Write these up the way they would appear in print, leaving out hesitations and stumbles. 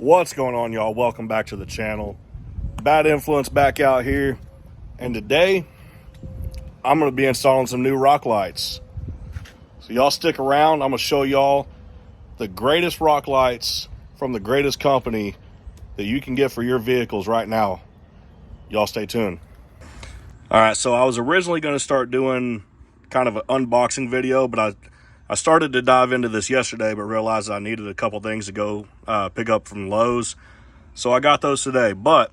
What's going on, y'all? Welcome back to the channel. Bad Influence back out here, and today I'm going to be installing some new rock lights. So y'all stick around. I'm going to show y'all the greatest rock lights from the greatest company that you can get for your vehicles right now. Y'all stay tuned. All right, so I was originally going to start doing kind of an unboxing video, but I started to dive into this yesterday, but realized I needed a couple things to go pick up from Lowe's. So I got those today, but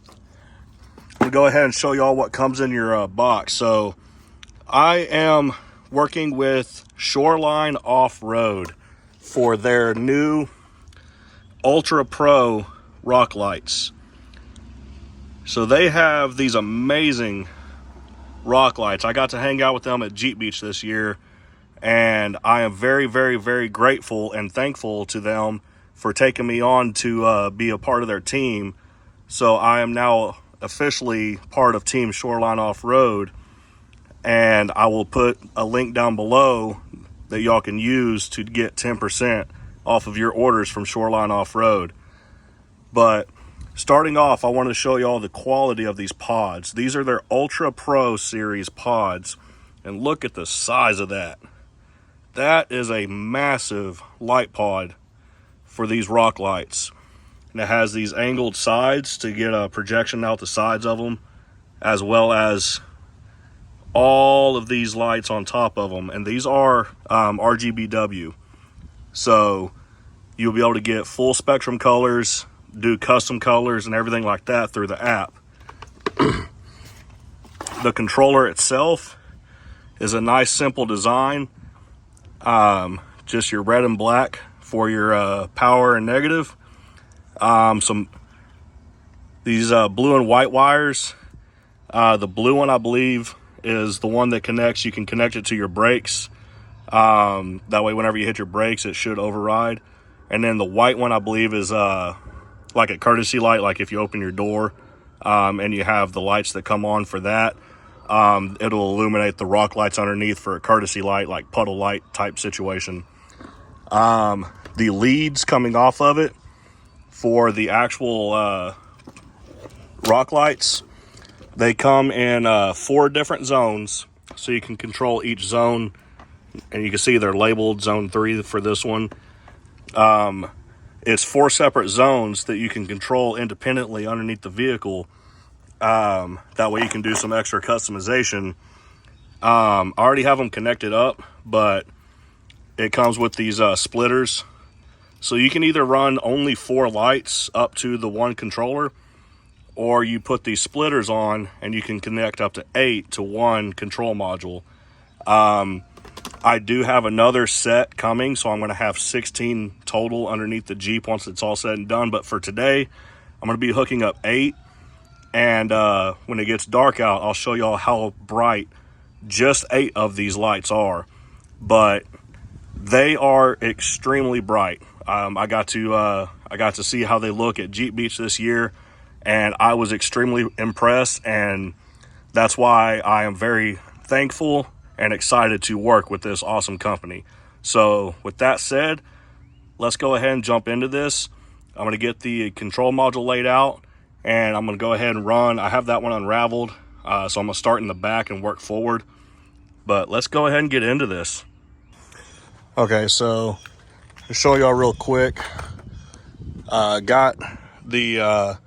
I'm gonna go ahead and show y'all what comes in your box. So I am working with Shorline Offroad for their new Ultra Pro rock lights. So they have these amazing rock lights. I got to hang out with them at Jeep Beach this year, and I am very, very, very grateful and thankful to them for taking me on to be a part of their team. So I am now officially part of Team Shorline Off-Road, and I will put a link down below that y'all can use to get 10% off of your orders from Shorline Off-Road. But starting off, I want to show y'all the quality of these pods. These are their Ultra Pro series pods, and look at the size of that. That is a massive light pod for these rock lights. And it has these angled sides to get a projection out the sides of them, as well as all of these lights on top of them. And these are RGBW. So you'll be able to get full spectrum colors, do custom colors and everything like that through the app. The controller itself is a nice simple design. Just your red and black for your power and negative. These blue and white wires. The blue one, I believe, is the one that connects. You can connect it to your brakes. That way, whenever you hit your brakes, it should override. And then the white one, I believe, is like a courtesy light, like if you open your door and you have the lights that come on for that. It'll illuminate the rock lights underneath for a courtesy light, like puddle light type situation. The leads coming off of it for the actual rock lights, they come in 4 different zones, so you can control each zone, and you can see they're labeled zone 3 for this one. It's 4 separate zones that you can control independently underneath the vehicle. That way you can do some extra customization. I already have them connected up, but it comes with these splitters. So you can either run only 4 lights up to the 1 controller, or you put these splitters on and you can connect up to 8 to 1 control module. I do have another set coming, so I'm going to have 16 total underneath the Jeep once it's all said and done. But for today, I'm going to be hooking up 8. And when it gets dark out, I'll show y'all how bright just 8 of these lights are. But they are extremely bright. I got to see how they look at Jeep Beach this year, and I was extremely impressed. And that's why I am very thankful and excited to work with this awesome company. So with that said, let's go ahead and jump into this. I'm going to get the control module laid out, and I'm going to go ahead and run. I have that one unraveled, so I'm going to start in the back and work forward. But let's go ahead and get into this. Okay, so to show y'all real quick, got the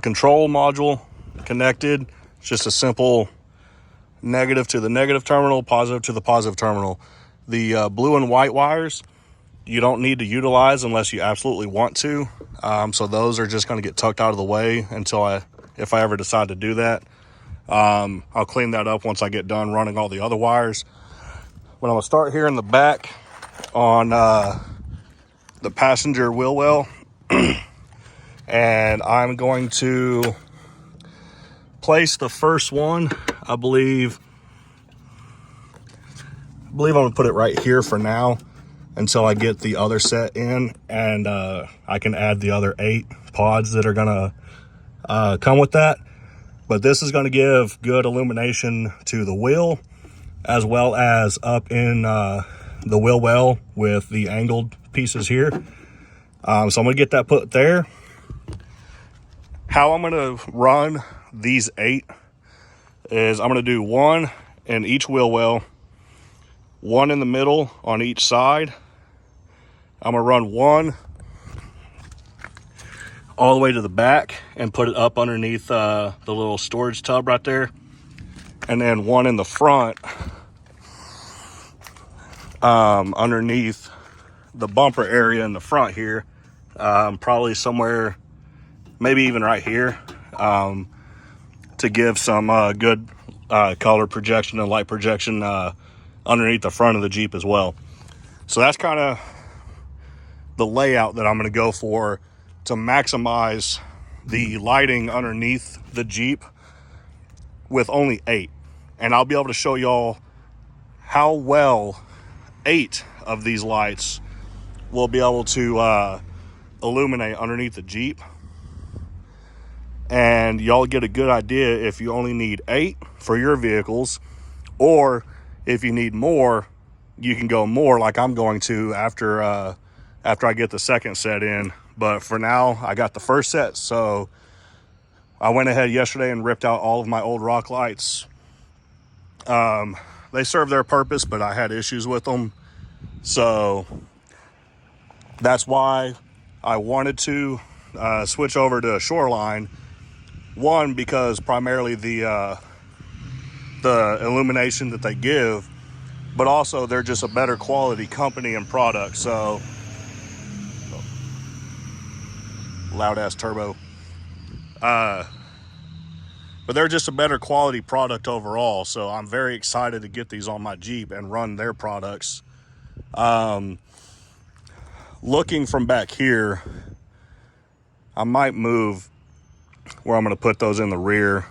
control module connected. It's just a simple negative to the negative terminal, positive to the positive terminal. The blue and white wires, you don't need to utilize unless you absolutely want to. So those are just going to get tucked out of the way until if I ever decide to do that. I'll clean that up once I get done running all the other wires. But I'm going to start here in the back on the passenger wheel well. And I'm going to place the first one. I believe I'm going to put it right here for now until I get the other set in, and I can add the other 8 pods that are going to come with that. But this is going to give good illumination to the wheel, as well as up in the wheel well with the angled pieces here. So I'm gonna get that put there. How I'm gonna run these 8 is I'm gonna do 1 in each wheel well, 1 in the middle on each side. I'm gonna run 1 all the way to the back and put it up underneath the little storage tub right there. And then 1 in the front underneath the bumper area in the front here, probably somewhere, maybe even right here, to give some good color projection and light projection underneath the front of the Jeep as well. So that's kind of the layout that I'm going to go for to maximize the lighting underneath the Jeep with only 8. And I'll be able to show y'all how well 8 of these lights will be able to illuminate underneath the Jeep. And y'all get a good idea if you only need 8 for your vehicles, or if you need more, you can go more like I'm going to after I get the second set in. But for now, I got the first set, so I went ahead yesterday and ripped out all of my old rock lights. They serve their purpose, but I had issues with them, so that's why I wanted to switch over to Shorline. One, because primarily the illumination that they give, but also they're just a better quality company and product. So, loud ass turbo. But they're just a better quality product overall. So I'm very excited to get these on my Jeep and run their products. Looking from back here, I might move where I'm going to put those in the rear,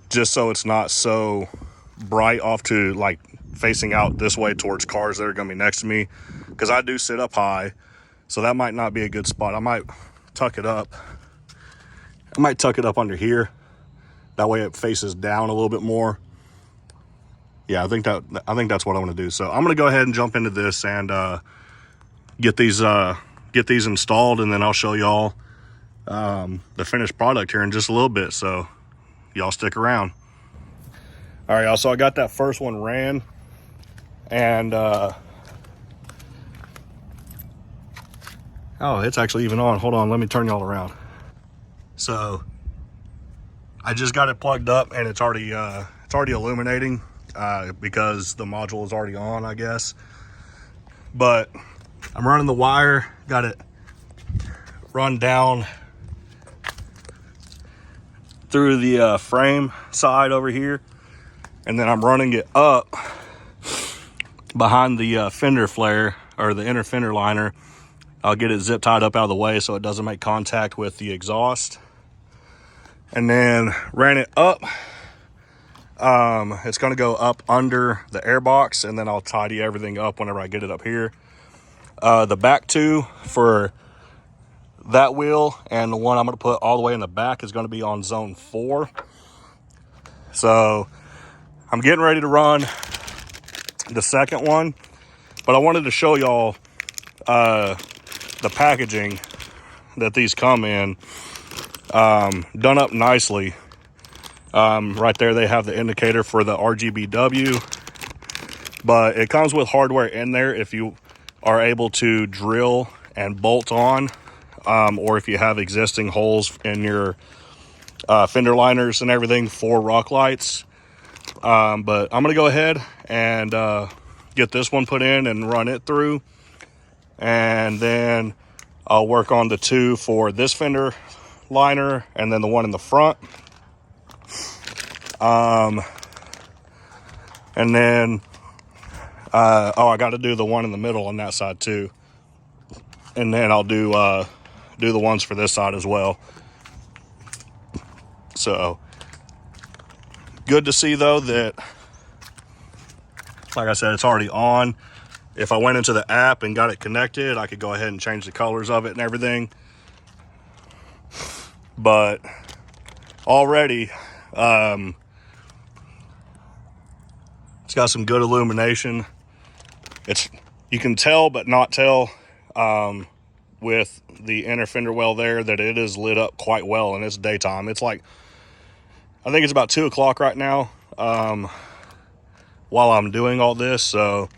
just so it's not so bright off to like facing out this way towards cars that are going to be next to me, because I do sit up high, so that might not be a good spot. I might tuck it up. I might tuck it up under here. That way it faces down a little bit more. Yeah, I think that's what I'm going to do. So I'm going to go ahead and jump into this and get these installed, and then I'll show y'all the finished product here in just a little bit. So y'all stick around. All right, y'all. So I got that first one ran, and oh, it's actually even on. Hold on, let me turn y'all around. So I just got it plugged up, and it's already illuminating because the module is already on, I guess. But I'm running the wire, got it run down through the frame side over here, and then I'm running it up behind the fender flare, or the inner fender liner. I'll get it zip tied up out of the way so it doesn't make contact with the exhaust. And then ran it up. It's going to go up under the air box, and then I'll tidy everything up whenever I get it up here. The back two for that wheel and the one I'm going to put all the way in the back is going to be on zone 4. So I'm getting ready to run the second one, but I wanted to show y'all the packaging that these come in, done up nicely. Right there they have the indicator for the RGBW, but it comes with hardware in there if you are able to drill and bolt on, or if you have existing holes in your fender liners and everything for rock lights. But I'm gonna go ahead and get this one put in and run it through, and then I'll work on the two for this fender liner and then the one in the front. And then I got to do the one in the middle on that side too, and then I'll do the ones for this side as well. So good to see though that, like I said, it's already on. If I went into the app and got it connected, I could go ahead and change the colors of it and everything. But already, it's got some good illumination. You can tell but not tell with the inner fender well there that it is lit up quite well and it's daytime. It's like, I think it's about 2 o'clock right now while I'm doing all this. So,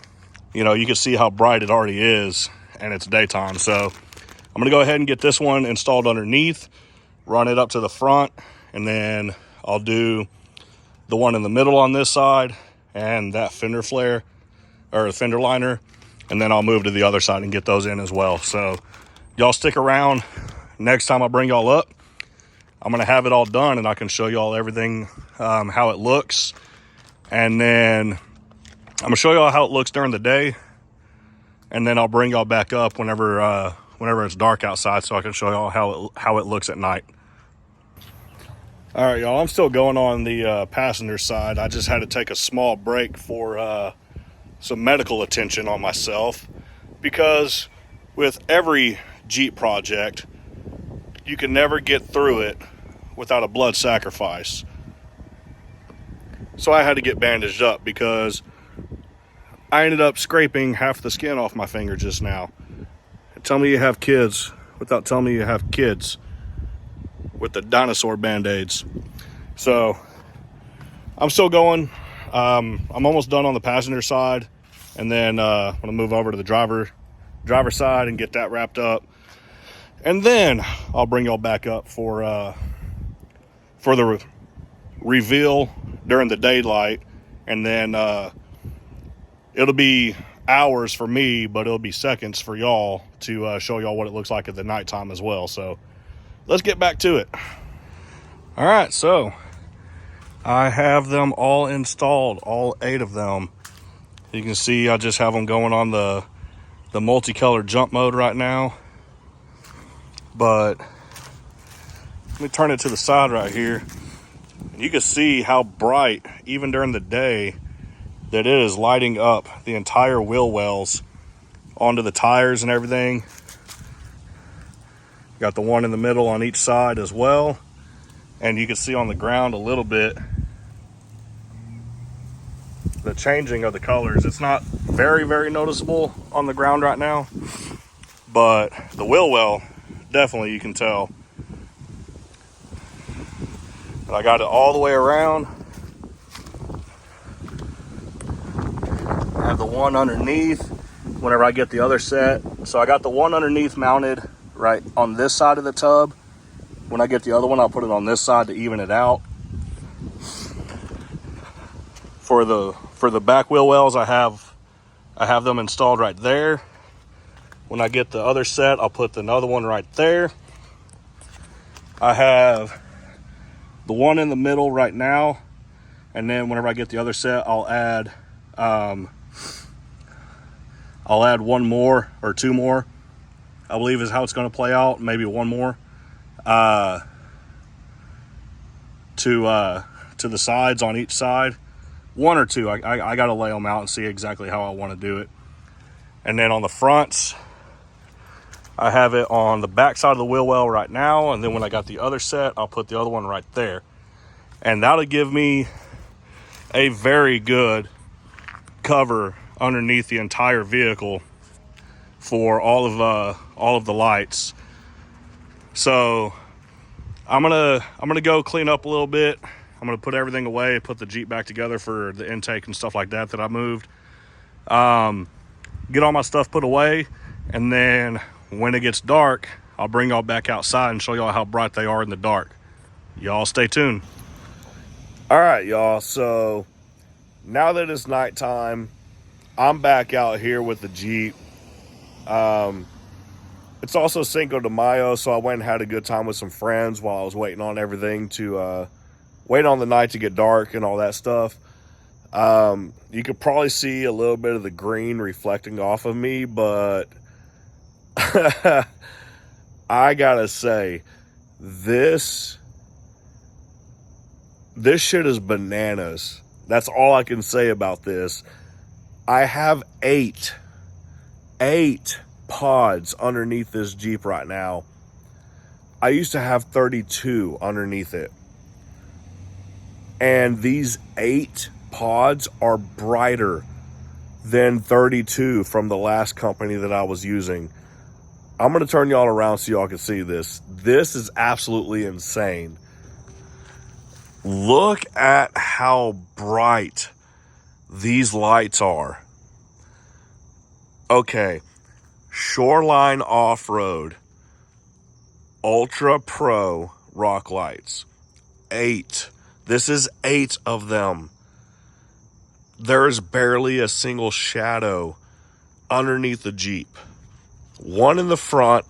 you know, you can see how bright it already is and it's daytime. So I'm going to go ahead and get this one installed underneath, run it up to the front, and then I'll do the one in the middle on this side and that fender flare or the fender liner, and then I'll move to the other side and get those in as well. So y'all stick around. Next time I bring y'all up, I'm gonna have it all done and I can show y'all everything, how it looks, and then I'm gonna show y'all how it looks during the day, and then I'll bring y'all back up whenever it's dark outside so I can show y'all how it looks at night. All right, y'all, I'm still going on the passenger side. I just had to take a small break for some medical attention on myself, because with every Jeep project, you can never get through it without a blood sacrifice. So I had to get bandaged up because I ended up scraping half the skin off my finger just now. Tell me you have kids without telling me you have kids with the dinosaur band-aids. So I'm still going. I'm almost done on the passenger side, and then I'm gonna move over to the driver side and get that wrapped up, and then I'll bring y'all back up for the reveal during the daylight, and then it'll be hours for me, but it'll be seconds for y'all to show y'all what it looks like at the nighttime as well. So let's get back to it. All right, so I have them all installed, all 8 of them. You can see I just have them going on the multicolored jump mode right now. But let me turn it to the side right here. You can see how bright, even during the day, that it is lighting up the entire wheel wells onto the tires and everything. Got the one in the middle on each side as well. And you can see on the ground a little bit the changing of the colors. It's not very, very noticeable on the ground right now, but the wheel well, definitely you can tell. And I got it all the way around. I have the one underneath whenever I get the other set. So I got the one underneath mounted right on this side of the tub. When I get the other one, I'll put it on this side to even it out. For the back wheel wells, I have them installed right there. When I get the other set, I'll put another one right there. I have the one in the middle right now, and then whenever I get the other set, I'll add one more or 2 more, I believe is how it's going to play out. Maybe one more to the sides on each side. 1 or 2. I got to lay them out and see exactly how I want to do it. And then on the fronts, I have it on the back side of the wheel well right now, and then when I got the other set, I'll put the other one right there. And that'll give me a very good cover underneath the entire vehicle for all of the lights. So I'm gonna go clean up a little bit. I'm gonna put everything away, put the Jeep back together for the intake and stuff like that I moved. Get all my stuff put away, and then when it gets dark, I'll bring y'all back outside and show y'all how bright they are in the dark. Y'all stay tuned. All right, y'all, so now that it's nighttime, I'm back out here with the Jeep. It's also Cinco de Mayo, so I went and had a good time with some friends while I was waiting on everything to wait on the night to get dark and all that stuff. You could probably see a little bit of the green reflecting off of me, but I gotta say, this shit is bananas. That's all I can say about this. I have 8 pods underneath this Jeep right now. I used to have 32 underneath it. And these 8 pods are brighter than 32 from the last company that I was using. I'm going to turn y'all around so y'all can see this. This is absolutely insane. Look at how bright these lights are. Okay, Shorline Offroad Ultra Pro rock lights. 8. This is 8 of them. There is barely a single shadow underneath the Jeep. One in the front,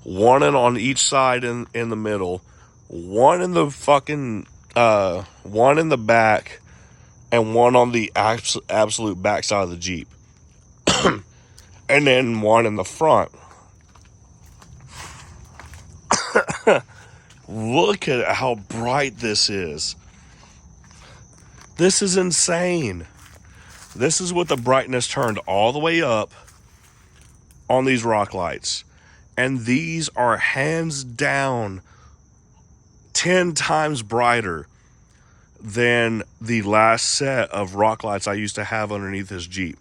one on each side in the middle, one in the fucking one in the back, and one on the absolute back side of the Jeep. And then one in the front. Look at how bright this is. This is insane. This is with the brightness turned all the way up on these rock lights. And these are hands down 10 times brighter than the last set of rock lights I used to have underneath this Jeep.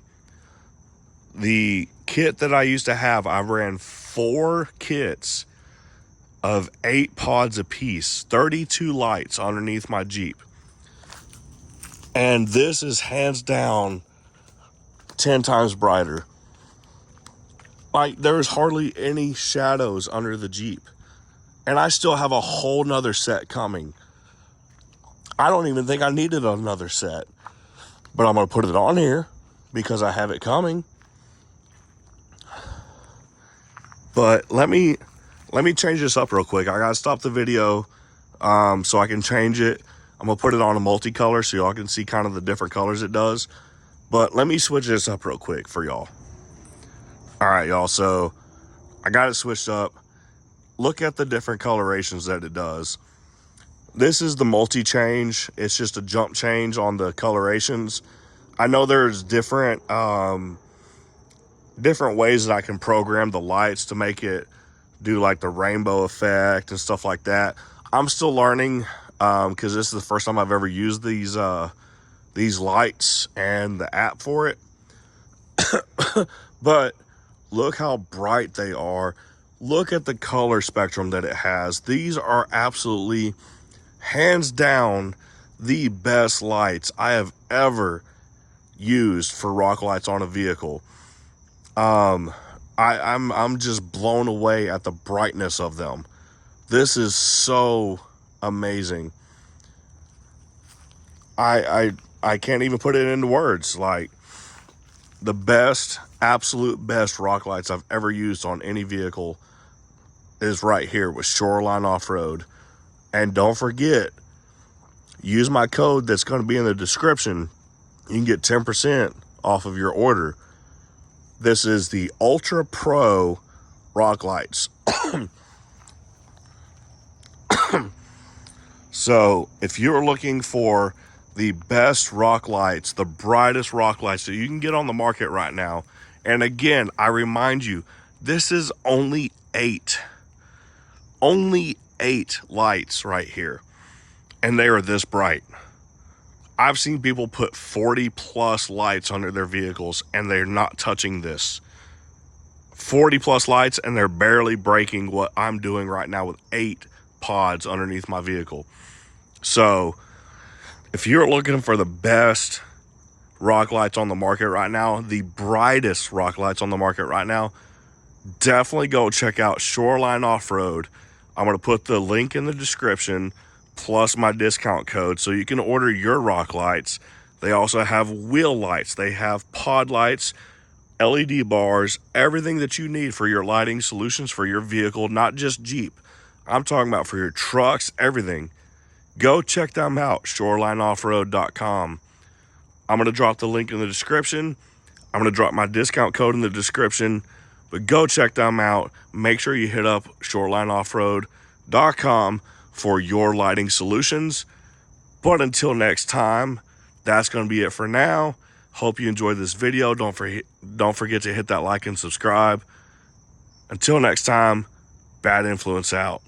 The kit that I used to have, I ran 4 kits of 8 pods apiece, 32 lights underneath my Jeep. And this is hands down 10 times brighter. Like, there's hardly any shadows under the Jeep. And I still have a whole nother set coming. I don't even think I needed another set. But I'm going to put it on here because I have it coming. But let me change this up real quick. I got to stop the video so I can change it. I'm going to put it on a multicolor so y'all can see kind of the different colors it does. But let me switch this up real quick for y'all. All right, y'all. So I got it switched up. Look at the different colorations that it does. This is the multi-change. It's just a jump change on the colorations. I know there's different ways that I can program the lights to make it do like the rainbow effect and stuff like that. I'm still learning because this is the first time I've ever used these lights and the app for it. But look how bright they are. Look at the color spectrum that it has. These are absolutely, hands down, the best lights I have ever used for rock lights on a vehicle. I'm just blown away at the brightness of them. This is so amazing. I can't even put it into words. Like, the best, absolute best rock lights I've ever used on any vehicle is right here with Shorline Offroad. And don't forget, use my code that's going to be in the description. You can get 10% off of your order. This is the Ultra Pro rock lights. So if you're looking for the best rock lights, the brightest rock lights that you can get on the market right now, and again, I remind you, this is only 8 lights right here, and they are this bright. I've seen people put 40 plus lights under their vehicles and they're not touching this. 40 plus lights and they're barely breaking what I'm doing right now with 8 pods underneath my vehicle. So if you're looking for the best rock lights on the market right now, the brightest rock lights on the market right now, definitely go check out Shorline Offroad. I'm going to put the link in the description plus my discount code so you can order your rock lights. They also have wheel lights. They have pod lights, LED bars, everything that you need for your lighting solutions for your vehicle, not just Jeep. I'm talking about for your trucks, everything. Go check them out, shorlineoffroad.com. I'm going to drop the link in the description. I'm going to drop my discount code in the description. But go check them out. Make sure you hit up shorlineoffroad.com for your lighting solutions. But until next time, that's going to be it for now. Hope you enjoyed this video. Don't forget to hit that like and subscribe. Until next time, Bad Influence out.